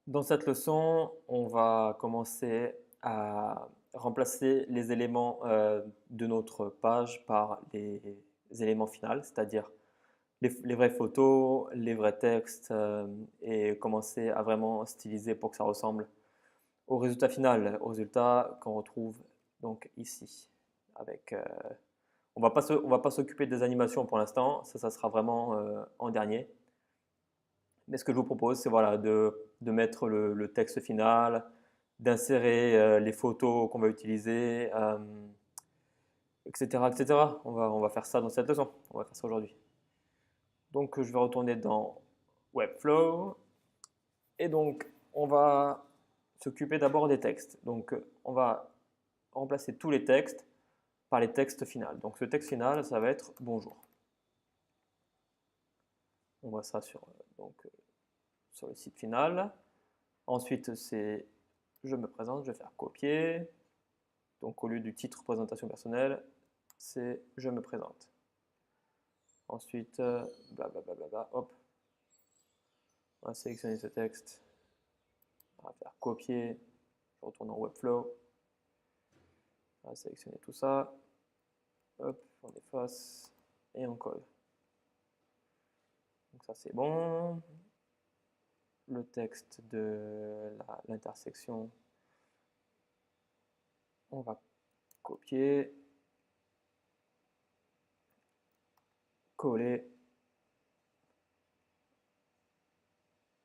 Dans cette leçon, on va commencer à remplacer les éléments de notre page par les éléments finaux, c'est-à-dire les vraies photos, les vrais textes, et commencer à vraiment styliser pour que ça ressemble au résultat final, au résultat qu'on retrouve donc ici. Avec, on va pas s'occuper des animations pour l'instant, ça sera vraiment en dernier. Mais ce que je vous propose, c'est voilà, de mettre le texte final, d'insérer les photos qu'on va utiliser, etc., etc. On va faire ça dans cette leçon. On va faire ça aujourd'hui. Donc, je vais retourner dans Webflow. Et donc, on va s'occuper d'abord des textes. Donc, on va remplacer tous les textes par les textes finaux. Donc, ce texte final, ça va être bonjour. On voit ça sur le site final. Ensuite, c'est je me présente, je vais faire copier. Donc au lieu du titre présentation personnelle, c'est je me présente. Ensuite, blablabla, hop, on va sélectionner ce texte, on va faire copier, je retourne en Webflow, on va sélectionner tout ça, hop, on efface et on colle. Donc ça c'est bon. Le texte de l'intersection, on va copier, coller.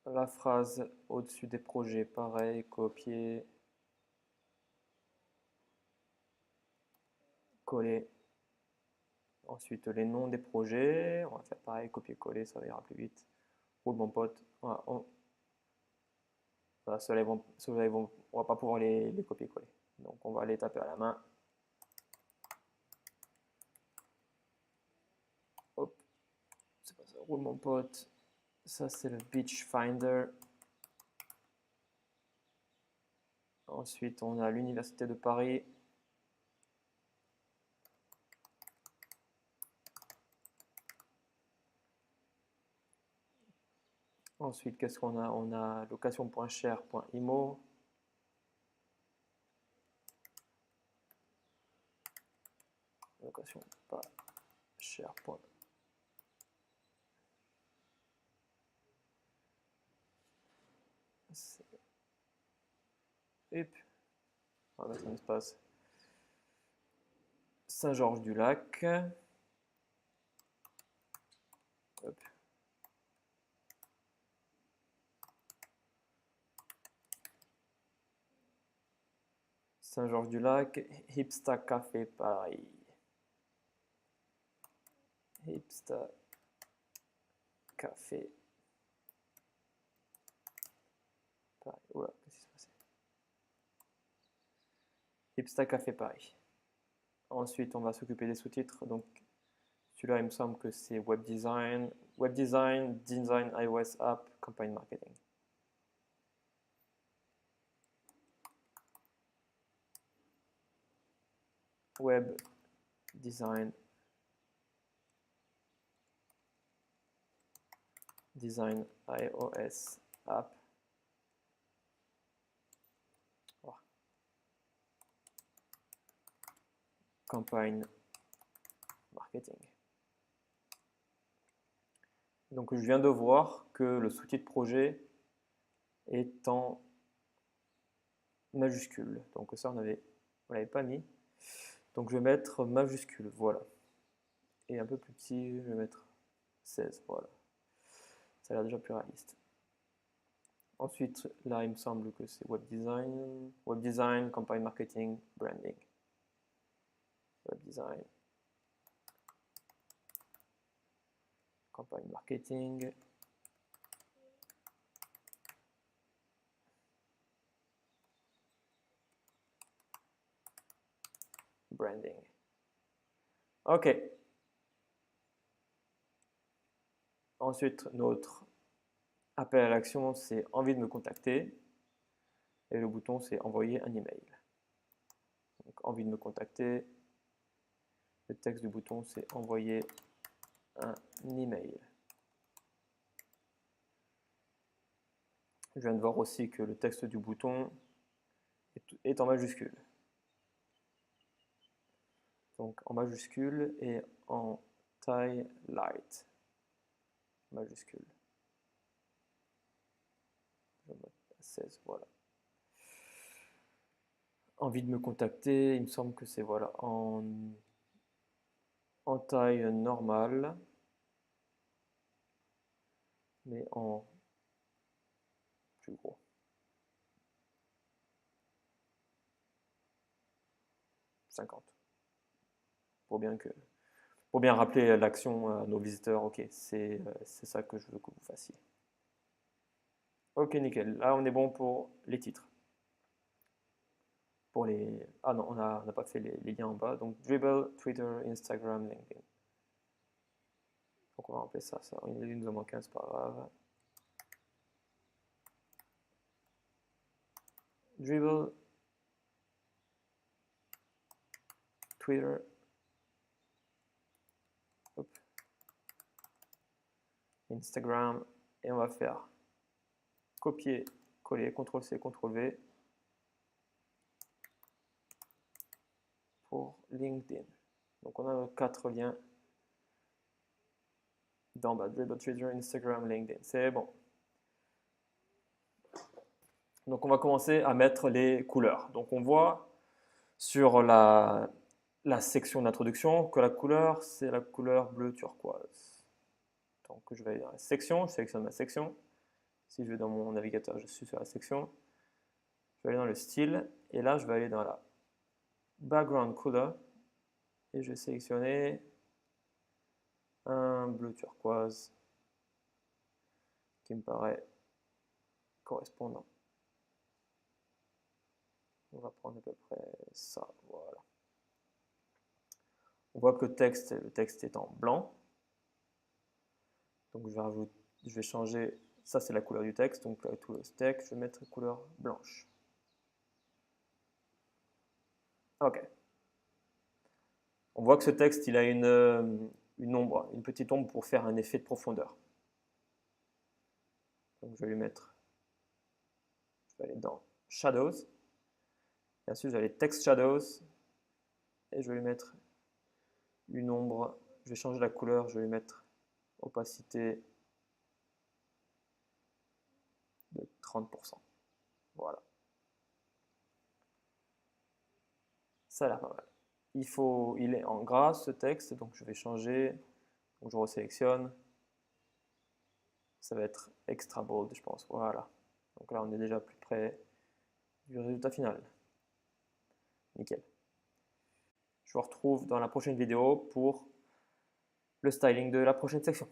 La phrase au-dessus des projets, pareil, copier, coller. Ensuite, les noms des projets, on va faire pareil, copier-coller, ça ira plus vite. Roule mon pote. Voilà, voilà, on va pas pouvoir les copier-coller. Donc on va les taper à la main. Hop, c'est pas ça, roule mon pote. Ça c'est le Beach Finder. Ensuite, on a l'Université de Paris. Ensuite, qu'est-ce qu'on a? On a location.cher.imo. Location pas cher. Hop, on va mettre un espace. Saint-Georges-du-Lac. Hop. Saint-Georges-du-Lac, Hipsta Café Paris. Hipsta Café Paris. Oula, qu'est-ce qui s'est passé? Hipsta Café Paris. Ensuite, on va s'occuper des sous-titres. Donc, celui-là, il me semble que c'est Web Design, Design iOS App, Campaign Marketing. Web Design, Design iOS App. Oh. Campaign Marketing. Donc je viens de voir que le sous-titre projet est en majuscule. Donc ça, on l'avait pas mis. Donc je vais mettre majuscule, voilà. Et un peu plus petit, je vais mettre 16, voilà. Ça a l'air déjà plus réaliste. Ensuite, là, il me semble que c'est Web Design, Campaign Marketing, Branding. Web Design, Campaign Marketing, Branding. OK. Ensuite, notre appel à l'action, c'est envie de me contacter. Et le bouton, c'est envoyer un email. Donc, envie de me contacter. Le texte du bouton, c'est envoyer un email. Je viens de voir aussi que le texte du bouton est en majuscule. Donc en majuscule et en taille light. Majuscule. Je vais mettre à 16, voilà. Envie de me contacter, il me semble que c'est voilà, en taille normale, mais en plus gros. Pour bien rappeler l'action à nos visiteurs, ok, c'est ça que je veux que vous fassiez. Ok, nickel. Là, on est bon pour les titres. Ah non, on n'a pas fait les liens en bas. Donc, Dribble, Twitter, Instagram, LinkedIn. Donc, on va remplir ça. Il nous en manque un, c'est pas grave. Dribble, Twitter, hop, Instagram, et on va faire copier, coller, CTRL-C, CTRL-V pour LinkedIn. Donc, on a nos 4 liens d'en bas, Dribble, Twitter, Instagram, LinkedIn. C'est bon. Donc, on va commencer à mettre les couleurs. Donc, on voit sur la section d'introduction que la couleur, c'est la couleur bleu turquoise. Donc, je vais aller dans la section, je sélectionne ma section. Si je vais dans mon navigateur, je suis sur la section. Je vais aller dans le style, et là, je vais aller dans la background color, et je vais sélectionner un bleu turquoise qui me paraît correspondant. On va prendre à peu près ça, voilà. On voit que le texte est en blanc. Donc je vais changer, ça c'est la couleur du texte, donc tout le texte, je vais mettre couleur blanche. Ok. On voit que ce texte, il a une petite ombre pour faire un effet de profondeur. Donc je vais lui mettre, je vais aller dans Shadows, et ensuite je vais aller Text Shadows, et je vais lui mettre une ombre, je vais changer la couleur, je vais lui mettre opacité de 30%. Voilà. Ça a l'air pas mal. Il est en gras ce texte, donc je vais changer, donc je resélectionne, ça va être extra bold, je pense. Voilà. Donc là, on est déjà plus près du résultat final. Nickel. Je vous retrouve dans la prochaine vidéo pour le styling de la prochaine section.